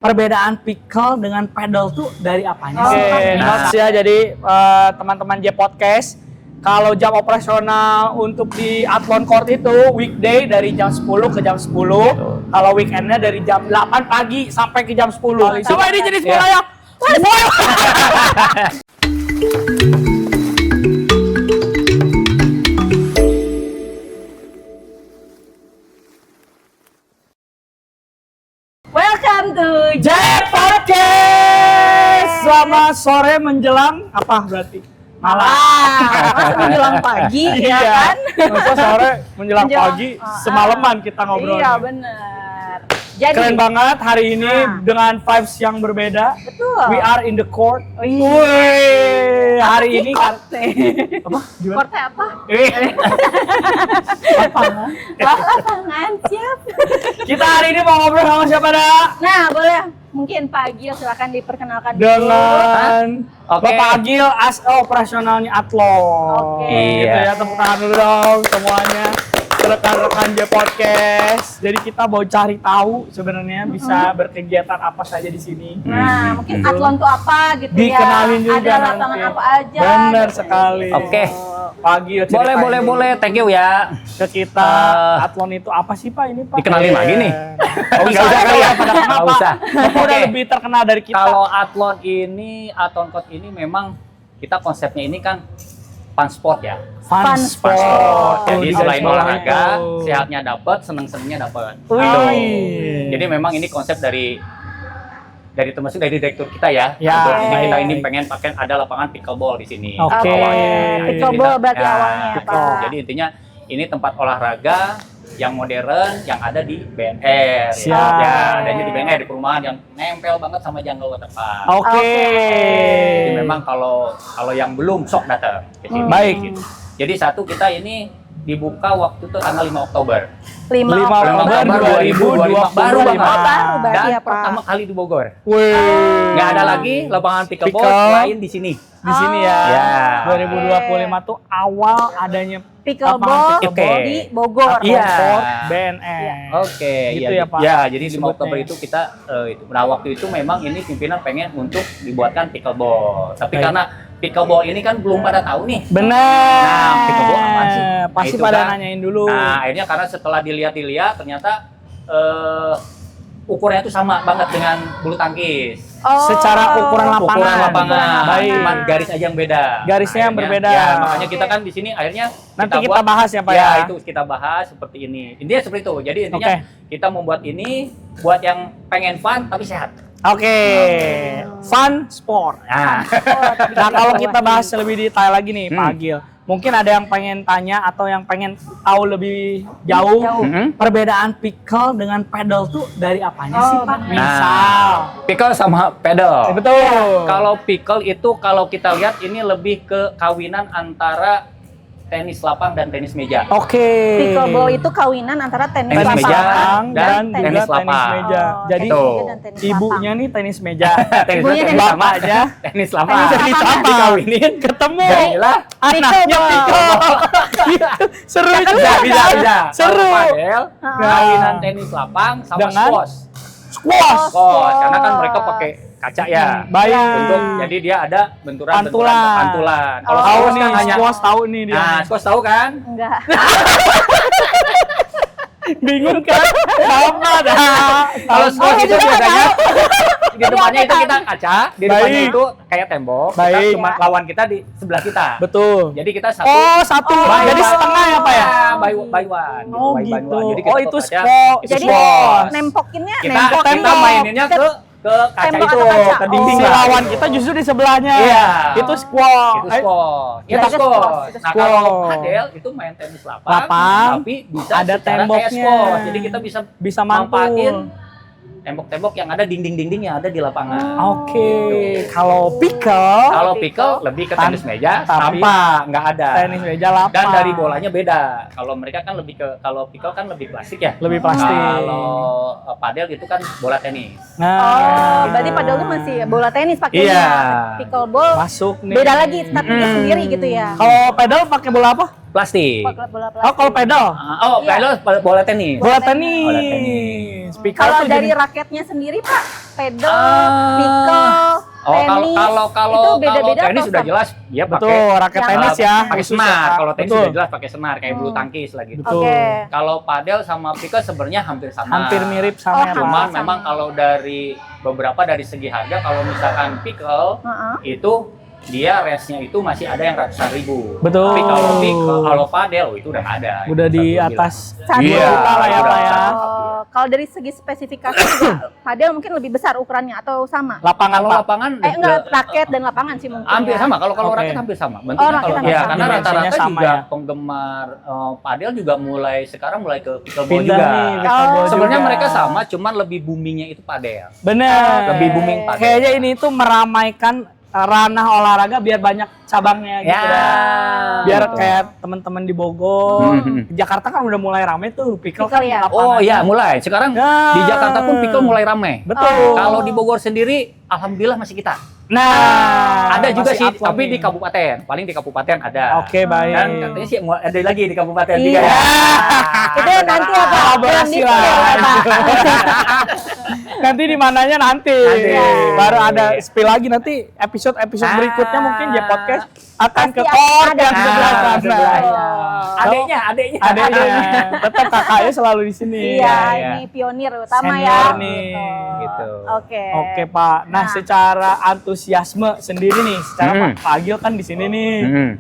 perbedaan pickle dengan pedal tuh dari apanya sih? Notes ya, jadi teman-teman J Podcast, kalau jam operasional untuk di Athlon Court itu weekday dari jam 10 ke jam 10, kalau weekendnya dari jam 8 pagi sampai ke jam 10. Coba ini jadi sekolah ya. Welcome to J Podcast. Selamat sore menjelang apa berarti? masa menjelang pagi ya kan? Masa sore menjelang pagi, semalaman kita ngobrol. Iya benar. Jadi Keren banget hari ini dengan vibes yang berbeda. betul. We are in the court. iya. Wih, hari Apa sih ini korte? apa? Gimana? Korte apa? Lapangan. Lapangan siap. Kita hari ini mau ngobrol sama siapa dah? Nah boleh mungkin Pak Agil silakan diperkenalkan dulu. Dengan Bapak Agil as operasionalnya Athlon. Oke. Gitu ya, tepuk tangan dulu dong semuanya. Rekan-rekan J Podcast. Jadi kita mau cari tahu sebenarnya bisa berkegiatan apa saja di sini. Nah mungkin Athlon tuh apa gitu Dikenalin ya? juga Ada nanti. lapangan apa aja? Benar gitu. sekali. Oke. Pagi Boleh. Thank you ya. Ke kita Athlon itu apa sih Pak ini Pak? Dikenalin lagi nih? Oh, Nggak usah kali ya? Pada Nggak kenapa? usah. Bapak udah Oke. lebih terkenal dari kita. Kalau Athlon Court ini memang kita konsepnya ini kan fun sport ya. Fun Fun sport. sport. Jadi Di selain sekolah olahraga, itu. sehatnya dapat, seneng-senengnya dapat. Wih. Jadi memang ini konsep dari termasuk dari direktur kita ya. Ya. Untuk kita ini pengen pakai ada lapangan pickleball di sini. Oke. Awalnya. Pickleball berarti Ya, awalnya Pak. Jadi intinya ini tempat olahraga yang modern yang ada di BNR. Siap. Ya, adanya di BNR di perumahan yang nempel banget sama Jungle Waterpark. Oke. Jadi memang kalau yang belum sok datang ke sini. Baik. Gitu. Jadi satu kita ini dibuka waktu itu tanggal 5 Oktober. 5 5 Oktober. Oktober 2025. Baru banget. Baru berarti Dan ya Pak. pertama kali di Bogor. Wih. Nggak ada lagi lapangan pickleball Pickle. selain di sini. Di sini ya. Ya. 2025 tuh awal adanya Pickleball Oke. di Bogor. Iya. Court BNR. Oke, Gitu ya, ya, Pak? Ya, jadi 5 Disebutnya. Oktober itu kita itu. Nah, waktu itu memang ini pimpinan pengen untuk dibuatkan pickleball. Tapi Baik. karena pickleball ini kan belum pada tahu nih. Benar. Nah, pickleball apaan sih? Pasti Nah, itu pada kan. nanyain dulu. Nah, akhirnya karena setelah dilihat ternyata ukurannya itu sama banget dengan bulu tangkis. Secara ukuran lapangan. Ukuran lapangan. Baik. Cuman garis aja yang beda. Garisnya yang Akhirnya, berbeda. Ya, makanya kita kan di sini akhirnya Nanti kita buat- bahas ya Pak ya, ya. itu kita bahas seperti ini. Intinya seperti itu. Jadi intinya Oke. kita membuat ini buat yang pengen fun tapi sehat. Oke. Fun sport. Nah, Nah, kalau kita bahas lebih detail lagi nih Pak Hmm. Agil. Mungkin ada yang pengen tanya atau yang pengen tahu lebih jauh. Perbedaan pickle dengan pedal tuh dari apanya sih Pak? benar. Misal. pickle sama pedal. Betul. Kalau pickle itu kalau kita lihat ini lebih ke kawinan antara tenis lapang dan tenis meja. Oke. Pickleball itu kawinan antara tenis Tenis meja lapangan dan juga tenis tenis lapang. meja. Oh, Jadi tenis meja dan tenis ibunya nih tenis meja. Ibunya tenis bapak lapang. aja Tenis lapang. tenis lapang. Dikawinin Ketemu Jadilah anaknya pickle. Seru juga. bisa. Seru. Kalau padel, kawinan tenis lapang sama Dengan squash. Squash. Squash, karena kan mereka pakai kaca ya. Baik. Untuk jadi dia ada benturan Pantulan. pantulan. Kalau Tahu squash nih, kan hanya squash tahu nih dia. Nah, squash tahu kan? enggak. Bingung kan? Sama dah. Kalau squash itu biasanya di depannya itu kita kaca, di depannya Baik. itu kayak tembok. Kita Baik. cuma lawan kita di sebelah kita. Betul. Jadi kita satu. Oh, satu. Jadi setengah ya, Pak ya? By one. Oh, by gitu. one. Jadi Oh, kita itu tuh ada- squash. itu Jadi squash. nempokinnya kita nempok kita maininnya ke kaca tembok itu, atau kaca? ke dinding Si lah. lawan kita justru di sebelahnya. Iya. Itu squash. Itu squash. Itu Itu squash. squash. Itu Nah, squash. kalau padel itu main tenis lapang, Lapang, tapi bisa ada secara kayak temboknya. squash. Jadi kita Bisa mantul. manfaatin tembok-tembok yang ada dinding-dinding yang ada di lapangan. Oke. Kalau pickle, Kalau pickle lebih ke tenis meja, tapi tanpa nggak ada. tenis meja lapang. Dan dari bolanya beda. Kalau mereka kan lebih ke kalau pickle kan lebih plastik ya. Lebih plastik. Kalau padel itu kan bola tenis. Nah, Oh, berarti padel tuh masih bola tenis pakainya. Iya. Pickleball masuk nih. beda lagi startingnya sendiri gitu ya. Kalau pedal pakai bola apa? Plastik. Bola Oh, kalau pedal Iya. Padel bola tenis. bola Bola tenis. Pickle Kalau tuh dari jadi raketnya sendiri Pak, pedal, pickle, Oh, tenis. kalau itu beda-beda tenis atau sudah sama? jelas dia Betul, pakai raket Yang tenis ya. pakai khusus senar. ya. Kalau tenis Betul. sudah jelas pakai senar kayak bulu tangkis lagi. Betul. Oke. Kalau padel sama pickle sebenarnya hampir sama. Hampir mirip Oh, sama ya, Pak. Cuman sama. memang kalau dari beberapa dari segi harga kalau misalkan pickle Heeh. itu dia range-nya itu masih ada yang ratusan ribu. Betul. Tapi kalau padel itu udah nggak ada. Udah Itu di satu atas Satu 2 Iya, juta lah ya, udah Pak ya. satu. Oh, kalau dari segi spesifikasi juga, padel mungkin lebih besar ukurannya atau sama? Lapangan Kalau Pak. lapangan Enggak, raket dan lapangan sih mungkin. hampir ya. sama. Kalau Oke. raket hampir sama. Oh, raket kalau hampir ya sama. karena Dimensinya rata-rata sama juga ya. penggemar padel juga sekarang mulai ke pickleball Pindah juga. nih, pickleball Sebenarnya juga. mereka sama, cuman lebih boomingnya itu padel. Bener. Lebih booming padel. Kayaknya ini tuh meramaikan ranah olahraga biar banyak cabangnya gitu Ya. dah. Biar Betul. kayak teman-teman di Bogor, Mhm. Jakarta kan udah mulai rame tuh pickle Pickle kan ya. Oh lapangannya. iya, mulai. Sekarang Ya. di Jakarta pun pickle mulai ramai. Betul. Kalau di Bogor sendiri, alhamdulillah masih kita. Nah, Ada juga masih sih, upload tapi nih. di kabupaten. Paling di kabupaten ada. Oke, baik. Dan katanya sih mau ada lagi di kabupaten Iya. juga ya. Itu nanti apa? Kolaborasi Belum lah. di-spill, Pak. Nanti di mananya nanti. Nanti. Baru ada spill lagi nanti episode berikutnya mungkin ya podcast akan ke Pasti court ada. yang sebelah Ah, sana. sebelahnya. Oh. Adeknya. Adanya tetap kakaknya selalu di sini. Iya, Iya. ini pionir utama Senior ya. nih. Gitu. Oke. Oke Pak. Nah, Nah. secara antusiasme sendiri nih, secara Pak Agil kan di sini nih. Hmm.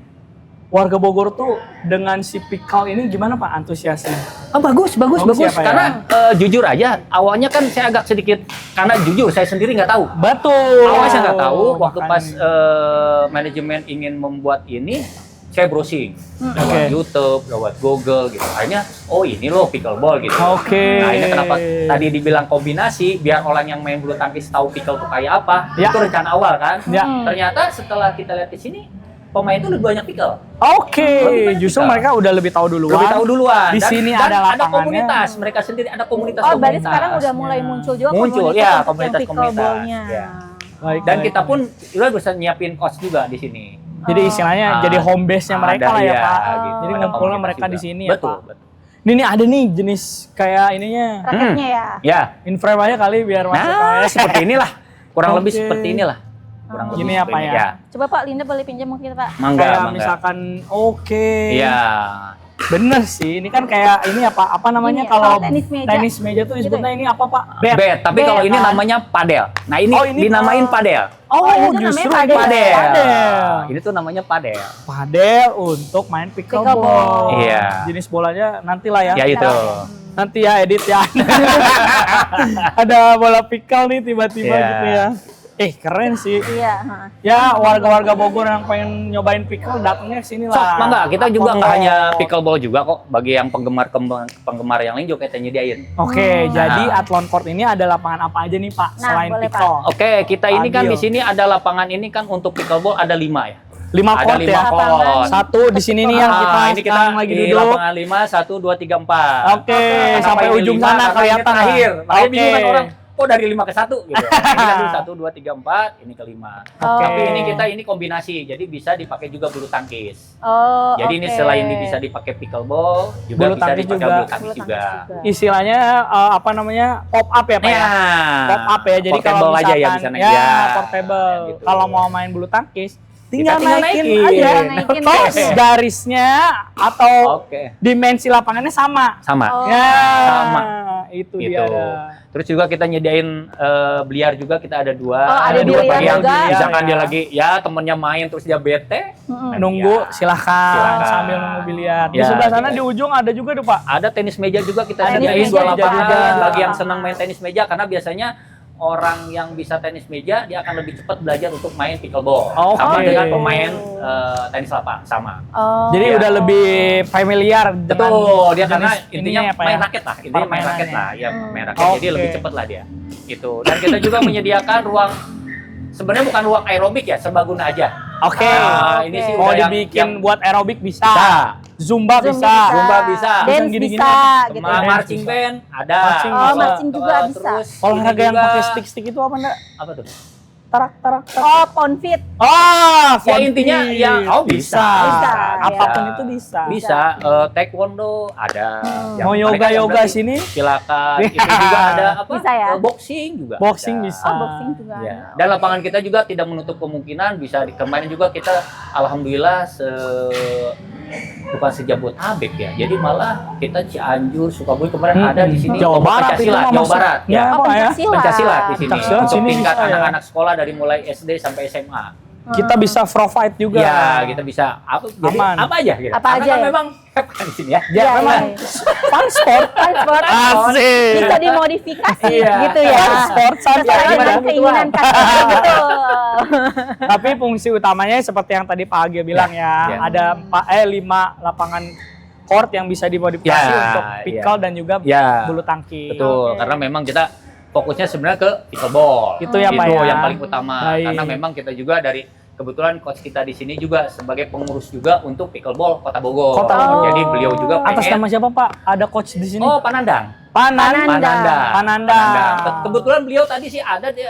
Warga Bogor tuh dengan si pickle ini gimana Pak antusiasnya? Oh, bagus. Bagus ya, Pak, ya? Karena jujur aja, awalnya kan saya agak sedikit, karena jujur saya sendiri nggak tahu. Betul. Awalnya saya nggak tahu, waktu Makanya. pas manajemen ingin membuat ini, saya browsing lewat Oke. YouTube, lewat Google gitu. Akhirnya, oh ini loh pickleball gitu. Oke. Nah ini kenapa tadi dibilang kombinasi, biar orang yang main bulu tangkis tahu pickle itu kayak apa. Ya. Itu rencana awal kan. Ya. Ternyata setelah kita lihat di sini, pemain itu lebih banyak pickle. Oke, Lebih banyak justru pickle. mereka udah lebih tahu duluan. Lebih tahu duluan. Di sini dan ada lapangannya. komunitas, mereka sendiri ada komunitas. Oh, berarti sekarang udah mulai muncul juga Muncul, komunitas ya, untuk yang komunitas-komunitas, pickleball-nya. ya. Baik, Dan baik, kita baik. pun juga bisa nyiapin coach juga di sini. Jadi istilahnya jadi home base-nya mereka Ada, lah ya iya, Pak. gitu. Jadi Ada ngumpulnya komunitas mereka juga. di sini ya Betul, Pak. betul. Ini nih ada nih jenis kayak ininya. Raketnya ya. Ya, Inframe aja kali biar masuk nah aja. seperti inilah. Kurang lebih Oke. seperti inilah. Kurang Oh. lebih Gini seperti apa ini. ya? Coba Pak Linda boleh pinjam mungkin Pak. Mangga, Kayak mangga. misalkan oke. Iya. Bener sih, ini kan kayak ini apa namanya Ini, kalau kalau tenis meja. tenis meja tuh disebutnya ini apa Pak? Bet, tapi Bet, kalau ini kan? namanya padel. Nah ini, Oh, ini dinamain Pak. padel. Oh, Oh, ini tuh justru namanya ini padel. padel. Ini tuh namanya padel. Padel untuk main pickleball. Pickleball. Iya. Jenis bolanya nantilah ya. Ya itu. Nanti ya edit ya. Ada bola pickle nih tiba-tiba Iya. gitu ya. Keren sih. Iya, heeh. Ya warga-warga Bogor yang pengen nyobain pickle datangnya ke sini So, lah. mangga, kita juga nggak Oh. hanya pickleball juga kok. Bagi yang penggemar yang lain juga kita nyediain. Oke, jadi Nah. Athlon Court ini ada lapangan apa aja nih Pak Nah, selain boleh, pickle? Oke, kita ini kan Adil. di sini ada lapangan ini kan untuk pickleball ada 5 ya. 5 Ada court 5 ya. court. Satu di sini nih yang kita ini kita sekarang lagi di duduk. lapangan 5, 1, 2, 3, 4. Oke, Kenapa sampai ini ujung 5? sana Karena ini kelihatan lah. terakhir. Makanya Oke. bingung kan orang, kok dari 5 ke 1 gitu. Ini kan 1, 2, 3, 4, ini ke 5. Oke. Tapi ini kombinasi, jadi bisa dipakai juga bulu tangkis. Oh, Jadi ini oke. selain bisa dipakai pickleball, juga Bulu bisa tangkis dipakai juga. bulu tangkis Bulu juga. tangkis juga. Istilahnya apa namanya pop up ya Pak ya? Pop up ya. Jadi kalau portable misalkan aja ya bisa naik. ya, Ya, portable. gitu. Kalau mau main bulu tangkis tinggal tinggal naikin naikin. aja. Naikin Terus aja. garisnya atau Oke. dimensi lapangannya sama. Sama. Oh. Ya, Sama. itu Gitu. dia ada. Terus juga kita nyediain biliar juga, kita ada 2. Oh, ada biliar bagi yang juga. misalkan Ya. dia lagi ya temennya main terus dia bete, Mm-mm. Nunggu Ya. silahkan Silakan. sambil nunggu biliar. Di Ya, sebelah sana gitu. di ujung ada juga tuh Pak. ada tenis meja juga kita Ada sediain tenis 2 meja lapangan juga. bagi yang senang main tenis meja, karena biasanya orang yang bisa tenis meja dia akan lebih cepat belajar untuk main pickleball. Oke. Sama dengan pemain tenis lapang sama. Oh. Jadi Ya. udah lebih familiar dengan Betul, dia karena jenis intinya ininya ya, Pak, main ya? raket lah, intinya main raket Permainannya. lah, ya main raket, jadi Oke. lebih cepet lah dia. Gitu. Dan kita juga menyediakan ruang, sebenarnya bukan ruang aerobik ya, serbaguna aja. Oke. Nah, ini Oke. sih Mau udah dibikin yang buat aerobik bisa. bisa. Zumba Zumba bisa. Zumba bisa. Dance Gini-gini. bisa gitu. Sama ya. marching band ada. Marching Oh, bisa. marching juga bisa. Terus Olahraga ini yang juga- pakai stick-stick itu apa enggak? apa tuh? Oh, Ponfit. Oh, Ya intinya ya bisa. Bisa, Apapun ya. itu bisa. Bisa taekwondo ada. Yang Mau mereka yang yoga berarti sini silakan. Itu juga ada apa? Bisa ya? Boxing juga. Boxing ada. bisa. Oh, boxing juga. Ya. ada. Dan lapangan kita juga tidak menutup kemungkinan bisa kemarin juga kita alhamdulillah bukan sejabotabek ya. Jadi malah kita Cianjur, Sukabumi kemarin ada di sini. Jawa Barat itu Pencaksilat, mah Jawa masuk. Barat Ya, Oh, Pak, ya. pencaksilat. Pencaksilat di sini. Pencaksilat Untuk sini tingkat bisa, ya. anak-anak sekolah dari mulai SD sampai SMA. Kita bisa provide juga. Ya, kita bisa jadi Aman. apa aja gitu. Apa Karena aja kan ya? memang kan di sini ya. Ya, Iya, memang iya. fun sport. Fun sport. Asik. Bisa dimodifikasi Iya. gitu ya. Fun sport Sesuai santai. dengan keinginan customer, betul. Tapi fungsi utamanya seperti yang tadi Pak Agil bilang ya, Ya. ada 5 lapangan court yang bisa dimodifikasi Ya, untuk pickle dan juga Ya. bulu tangkis. Betul, Oke. karena memang kita fokusnya sebenarnya ke pickleball. Itu ya, Pak, Itu ya. yang paling utama. Baik. Karena memang kita juga dari kebetulan coach kita di sini juga sebagai pengurus juga untuk pickleball Kota Bogor. Kota Bogor. Jadi beliau juga Atas pengen. nama siapa Pak? Ada coach di sini? Oh, Panandang. Panandang. Panandang. Kebetulan beliau tadi sih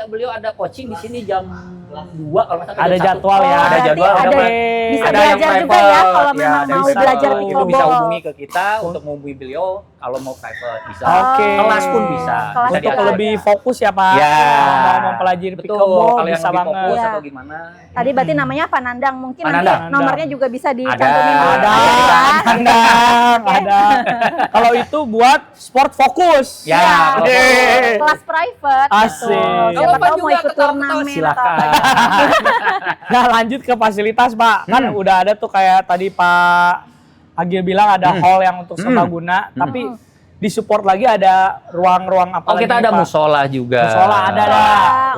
beliau ada coaching di sini jam 2 kalau nggak salah. Ada jam 1. jadwal ya. Oh, Ada jadwal, berarti ada bisa ada yang belajar juga private, ya kalau memang dari mau private. belajar Itu bisa pickleball. hubungi ke kita untuk menghubungi beliau kalau mau private bisa. Oke. Kelas pun bisa. Kelas Bisa Untuk juga diatur. lebih fokus ya Pak. Ya. Kalau mau mempelajari Betul, pickleball kalau yang bisa lebih banget. fokus Iya. atau gimana. Tadi berarti namanya Panandang. Mungkin Panandang. nanti nomornya juga bisa dicantumin. Ada. Ada. Kalau itu buat sport fokus. Ya, kalau Oke. Kelas private. Asik. betul. Kalau Siapa Pak tahu mau juga ikut ketawa-ketawa, turnamen silakan. atau Nah lanjut ke fasilitas Pak. Kan udah ada tuh kayak tadi Pak Agil bilang ada hall yang untuk serbaguna. Tapi disupport lagi ada ruang-ruang apa Oh, lagi kita ada Pak? musola juga. Musola ada.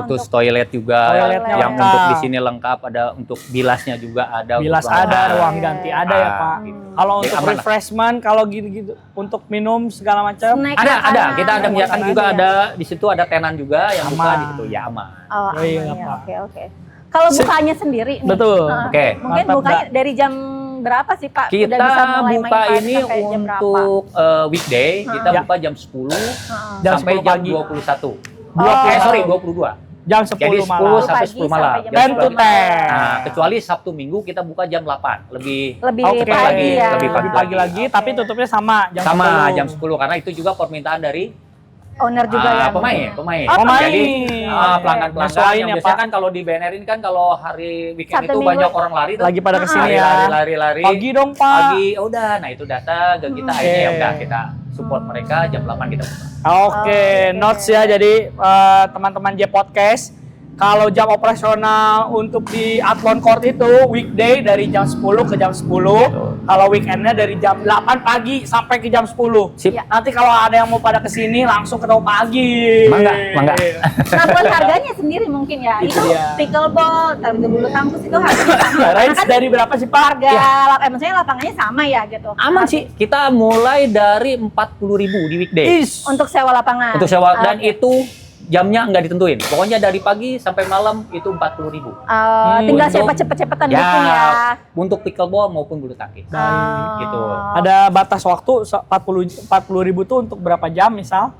Terus toilet juga. Toiletnya yang lengkap. untuk di sini lengkap, ada untuk bilasnya juga ada. Bilas untuk ada, ruangan. ruang ganti ada ya Pak. Gitu. Kalau Jadi untuk aman lah. refreshment, kalau gitu-gitu untuk minum segala macam. snack Ada. makanan. Kita ada menyediakan Makanan juga ya. ada di situ ada tenan juga yang buka Aman. di situ ya aman. Oh, Oh, iya, aman ya. Pak. Oke. Kalau bukanya sendiri nih. Betul. Oke. Mungkin Mantap, bukanya dari jam berapa sih Pak? Kita Udah bisa mulai buka main ini sampai jam berapa? untuk weekday, kita Ya. buka jam 10 Heeh. Jam sampai 10 jam pagi. 21. Oh. Sorry, 22. Jam 10 Jadi 10 malam. sampai Pagi 10 malam. sampai jam Jam 10 to 10. 10. Nah, kecuali Sabtu Minggu kita buka jam 8. Lebih Lebih Oke. pagi ya. Lebih Lebih pagi lagi, Oke. tapi tutupnya sama jam sama 10. jam 10 karena itu juga permintaan dari Owner juga ya. pemain. Oh, pemain. Jadi Oke. pelanggan-pelanggan Nyesuaiin yang ya, biasanya Pak. kan kalau di banner ini kan kalau hari weekend Sabtu itu Minggu. banyak orang lari tuh. Lagi pada kesini ya. Lari. Pagi dong Pak. Pagi udah, nah itu datang ke kita akhirnya ya udah kita support mereka jam 8 kita buka. Oke, notes ya. Jadi teman-teman J Podcast, kalau jam operasional untuk di Athlon Court itu weekday dari jam 10 ke jam 10. Kalau weekendnya dari jam 8 pagi sampai ke jam 10. Sip. Ya. Nanti kalau ada yang mau pada kesini langsung ketemu pagi. Mangga. Nah, buat harganya sendiri mungkin ya. Itu Itu dia. pickleball, terus bulu tangkis itu harganya sama. Range Kan dari berapa sih Pak? harga maksudnya lapangannya sama ya gitu. Aman sih, kita mulai dari 40.000 di weekday Is. Untuk sewa lapangan. untuk sewa dan Oke. itu jamnya nggak ditentuin. Pokoknya dari pagi sampai malam itu 40.000. Tinggal Untuk- cepet-cepetan Ya, bikin ya. untuk pickleball maupun bulu tangkis. Gitu. Ada batas waktu 40.000 tuh untuk berapa jam misal?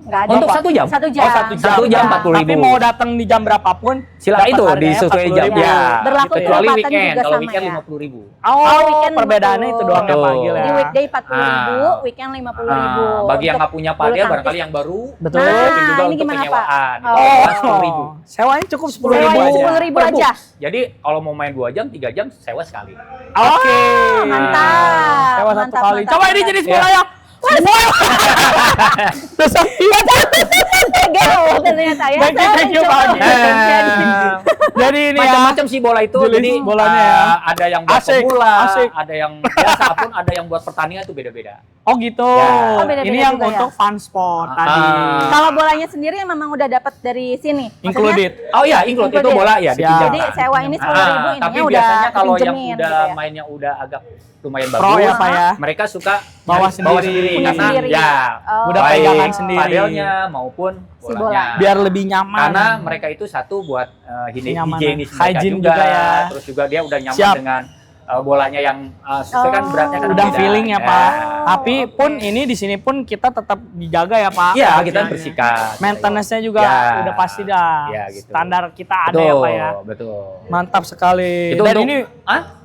Nggak ada. Untuk 1 jam. 1 jam. Oh, 1 jam. 1 jam Ya. 40.000. Tapi mau datang di jam berapapun, Silakan dapat itu harganya disesuai jam 40.000. ya. Berlaku Gitu ya. Kecuali Pendapatan weekend, juga kalau sama weekend ya? 50.000. Oh, weekend perbedaannya itu doang ya Betul. Pak Agil ya. Jadi weekday 40.000, Ah. weekend 50.000. Bagi yang Untuk nggak punya bulu padel, tangkis. barangkali yang baru, Betul. Nah, mungkin juga ini untuk gimana, Pak? penyewaan. Oh. Itu 10.000. Sewanya cukup 10.000 Sewanya aja. 10.000 Per aja. box. Jadi kalau mau main 2 jam, 3 jam sewa sekali. Oke. Mantap. Sewa 1 Mantap, kali. mantap, Coba ini mantap. jenis bola ya. Gel ternyata ya. Thank you, Saya thank you, mencoba Pak Agil. untuk Jadi ini ya. Macam-macam sih bola itu. Jenis Jadi bolanya ya. ada yang buat Asik, pemula, asik. ada yang biasa pun, ada yang buat pertandingan itu beda-beda. Oh gitu. Ya. Oh, beda-beda Ini yang juga ya. untuk fun sport Ah. tadi. Kalau bolanya sendiri memang udah dapat dari sini. Maksudnya, Included. Oh iya, include itu Included. bola ya Siap. dipinjamkan. Jadi sewa ini 10.000 Tapi ininya udah biasanya kalau yang dipinjemin udah gitu ya. mainnya udah agak lumayan Pro bagus, ya Pak ya. mereka suka Bawa nyari- sendiri. Punya karena sendiri. ya Oh. Udah baik pegangan sendiri. padelnya maupun Si bolanya. bola. Biar lebih nyaman. Karena mereka itu satu buat Kenyamanan. higienis mereka Hygiene juga, juga ya. terus juga dia udah nyaman Siap. dengan bolanya yang sesuai kan beratnya kan Udah beda. feeling ya Ya. Pak. Tapi pun ini di sini pun kita tetap dijaga ya Pak. Iya, kita Kebersihannya. bersikat. Maintenance-nya juga Ya. udah pasti dah. Ya, gitu. Standar kita ada Betul, ya Pak ya. betul. Mantap sekali. Itu Dan untuk- ini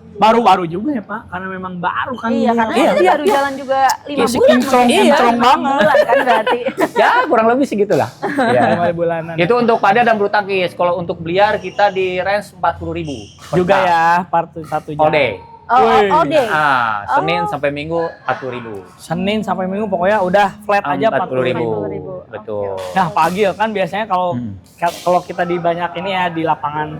baru-baru juga ya Pak, karena memang baru kan. Iya, ini. karena Iya. ini baru jalan juga 5 Isi bulan. kinclong, mungkin. kinclong Lima banget. bulan kan berarti. Ya, kurang lebih segitulah. Ya. 5 bulanan. Itu untuk pada dan bulu tangkis. Kalau untuk biliar kita di range 40.000 per juga jam. ya, part 1 jam. All day. All day. Senin Oh. sampai Minggu 40.000. Senin sampai Minggu pokoknya udah flat aja 40.000. 40.000. Betul. Nah, Pak Agil kan biasanya kalau kalau kita di banyak ini ya di lapangan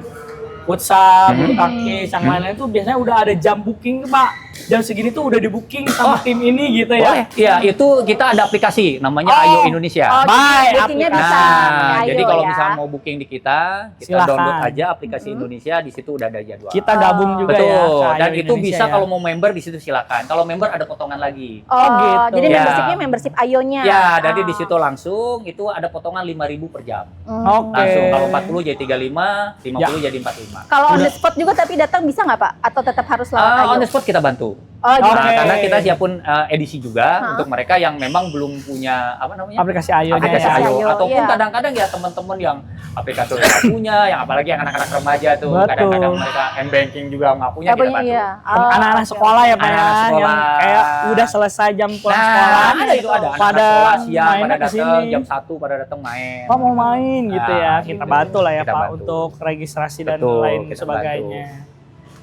futsal, bulu tangkis, yang lain-lain itu biasanya udah ada jam booking tuh, Pak. Jam segini tuh udah di booking sama tim ini gitu ya. Boleh. Iya, itu kita ada aplikasi namanya Oh. Ayo Indonesia. Oh, Baik, bookingnya aplikasi. bisa. Nah, Ayo jadi kalau ya. misalnya mau booking di kita Silakan. download aja aplikasi Indonesia, di situ udah ada jadwal. Kita gabung juga Betul. ya. ke Dan Ayo itu Indonesia bisa ya. kalau mau member di situ silakan. Kalau member ada potongan lagi. Oh, gitu. jadi Ya. membershipnya membership Ayonya. Ya, jadi Oh. di situ langsung itu ada potongan 5.000 per jam. Hmm. Oke. Langsung kalau 40 jadi 35, 50 jadi 45. Kalau on the spot juga tapi datang bisa nggak Pak? Atau tetap harus lewat Ayo? On the spot kita bantu. Oh, Oke. gitu. Nah, karena kita siapun edisi juga Hah? untuk mereka yang memang belum punya apa namanya? aplikasi Ayo aplikasi ya. Ayo. Ayo, Ataupun iya. kadang-kadang ya teman-teman yang aplikasi nggak punya, yang apalagi yang anak-anak remaja tuh Betul. kadang-kadang mereka m-banking juga nggak punya, Nggak kita punya, bantu. iya. Oh, Anak-anak oke, sekolah ya Pak ya, Anak-anak sekolah. yang kayak udah selesai jam pulang sekolah. Nah, ada itu ada. Anak-anak Pada sekolah siang mainnya pada ke datang sini. jam 1 pada datang main. Pak mau main gitu ya, Nah, kita gitu. bantu lah ya Kita Pak bantu. untuk registrasi dan Betul, lain kita sebagainya. bantu.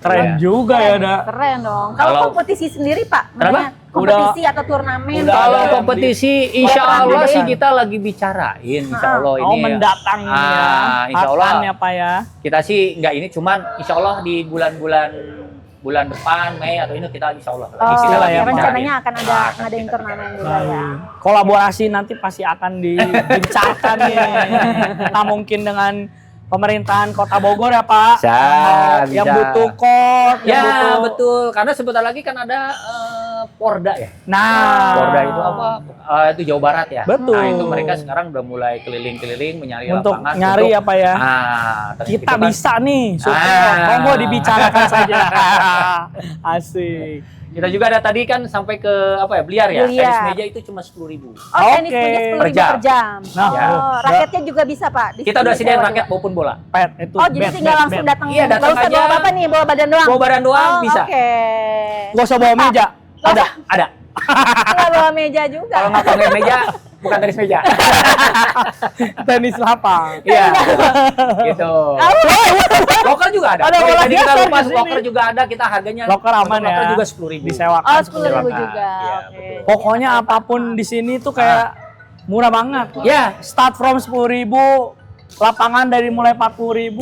Keren Iya. juga ya, Da. Keren dong. Kalau Kalau- kompetisi sendiri Pak, Kenapa? maksudnya kompetisi atau turnamen? udah Kalau ada kompetisi insya Lapangan Allah ada sih ya? kita lagi bicarain insya Allah ini. Oh, mendatang ini ya. Insya Allah. Akan ya Pak ya. Kita sih nggak ini, cuman insya Allah di bulan depan Mei atau ini kita insya Allah Oh, kita lagi ya, rencananya bicarain. akan ada Nah, ngadain kita turnamen bicarain. juga ya. Kolaborasi nanti pasti akan digencarkan nih. Kita mungkin dengan pemerintahan Kota Bogor ya Pak. Bisa, Yang bisa. butuh kot, yang Ya butuh. betul, karena sebentar lagi kan ada Porda ya. Nah, Porda itu apa? Itu Jawa Barat ya. Betul. Nah itu mereka sekarang udah mulai keliling-keliling mencari untuk lapangan. nyari untuk, apa ya? terus Kita kan- bisa nih, support. Ah. Monggo dibicarakan saja. Asik. Kita juga ada tadi kan sampai ke apa ya, biliar ya. Biliar. Tenis meja itu cuma 10.000. Oh, tenis Oke. meja 10.000 Per jam. per jam. Nah, oh, ya. raketnya juga bisa Pak. Di Kita sini udah sediain sewa raket juga. maupun bola. Pet itu. Oh, jadi bed, tinggal bed, langsung bed. datang. Iya, datang Nggak usah aja. bawa apa-apa nih, bawa badan doang. Bawa badan doang Oh, bisa. Oke. Gak usah bawa meja. Ada, ada. Nggak bawa meja juga. Kalau nggak pakai meja, bukan tenis meja. Tenis lapang. Iya. Gitu. Loker juga ada. Ada bola Tadi kita biasa lupa di sini. loker juga ada, kita harganya. Loker aman untuk loker ya. juga 10.000. Disewakan. Oh, 10.000 Silakan. juga. Iya, Oke. betul. Pokoknya apapun di sini tuh kayak murah banget. Ya. Start from 10.000, lapangan dari mulai 40.000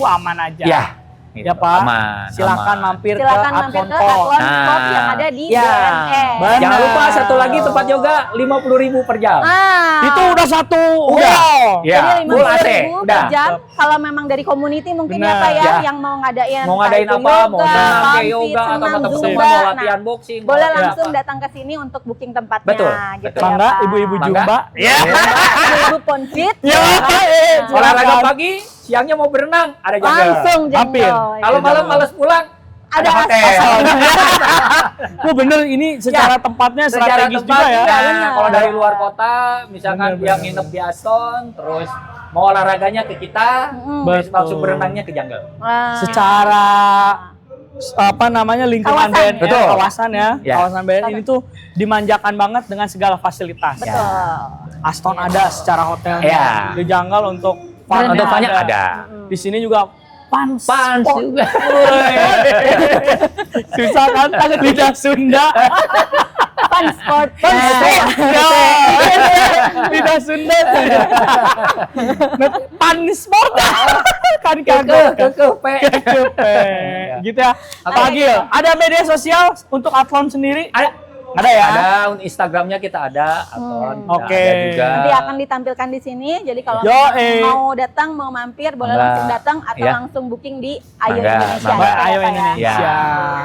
aman aja. Ya. Gitu. Ya Pak. Aman. Silakan aman. mampir Silakan ke mampir Athlon ke Court. Athlon Nah. Court yang ada di Ya. BNN. Benar. Jangan lupa satu lagi tempat yoga 50.000 per jam. Ah. Itu udah satu. Udah. Wow. Ya, Jadi full AC. 50.000 per Udah. jam. Kalau memang dari community mungkin ya Benar. Pak ya, Ya. yang mau ngadain Mau ngadain entah itu apa, mau yoga, senam kayak pump yoga fit, atau senam teman-teman zumba. mau Nah, latihan boxing. mau boleh latihan langsung apa. datang ke sini untuk booking tempatnya. Betul, Gitu betul. ya, Bangga Pak. ibu-ibu Bangga. Jumba. Ya. Ibu Ponfit. Ya. Olahraga pagi, siangnya mau berenang, ada jaga. Langsung Hampir. jengkol. Kalau malam males pulang, ada hotel. Oh bener ini secara tempatnya Secara strategis tempat juga ya. juga, benar. kalau dari luar kota, misalkan Benar, yang benar. nginep di Aston, terus mau olahraganya ke kita, terus Betul. langsung berenangnya ke jungle. Wah. Secara apa namanya lingkungan Kawasan, BNN, ya? Betul. kawasan ya, Ya. kawasan BNN ini tuh dimanjakan banget dengan segala fasilitas. Betul. Aston ada secara hotelnya, Ya. di Jungle untuk fun Untuk banyak ada. Di sini juga fun Pans spot. juga. Woi. Susah kan lidah Sunda. Fun sport. Fun spot. Ya. Lidah Sunda. Fun sport. Kan kagak. Kekepe. Gitu ya. Pak Agil, ada media sosial untuk Athlon sendiri? Ada ya? Ada Instagramnya kita ada, atau Oke. ada juga. Nanti akan ditampilkan di sini. Jadi kalau Yoi. mau datang, mau mampir, boleh Mangga. langsung datang atau Iya. langsung booking di Ayo Mangga, Indonesia. mangga. gitu ya, Ayo Pak ya. Indonesia. Ya.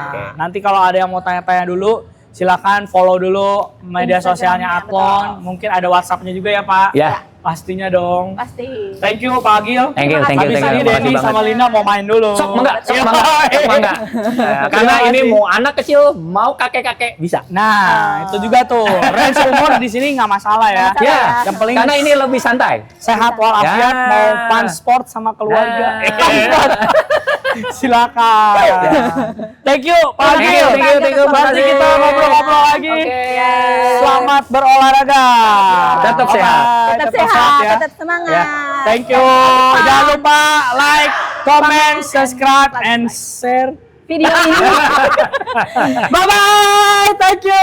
Oke. Nanti kalau ada yang mau tanya-tanya dulu, silakan follow dulu media Instagramnya, sosialnya Athlon. betul. Mungkin ada WhatsApp-nya juga ya Pak. Ya, Pastinya dong. Pasti. Thank you Pak Agil. Thank you. Habis ini Denny Makasih sama banget. Lina mau main dulu. Sok mangga. Karena ini mau anak kecil, mau kakek-kakek bisa. Nah, itu juga tuh. Range umur di sini nggak masalah ya. Nggak masalah. Ya, Yang paling karena ini lebih santai. sehat walafiat, Ya. mau fun sport sama keluarga. Nah. Silakan. Thank you Pak Agil. Thank you. Nanti kita ngobrol-ngobrol lagi. Oke. Selamat berolahraga. Tetap Bye-bye. sehat. Tetap sehat, ya. tetap semangat. Ya. Thank you. Jangan lupa like, comment, subscribe, and share Video ini. Bye bye. Thank you.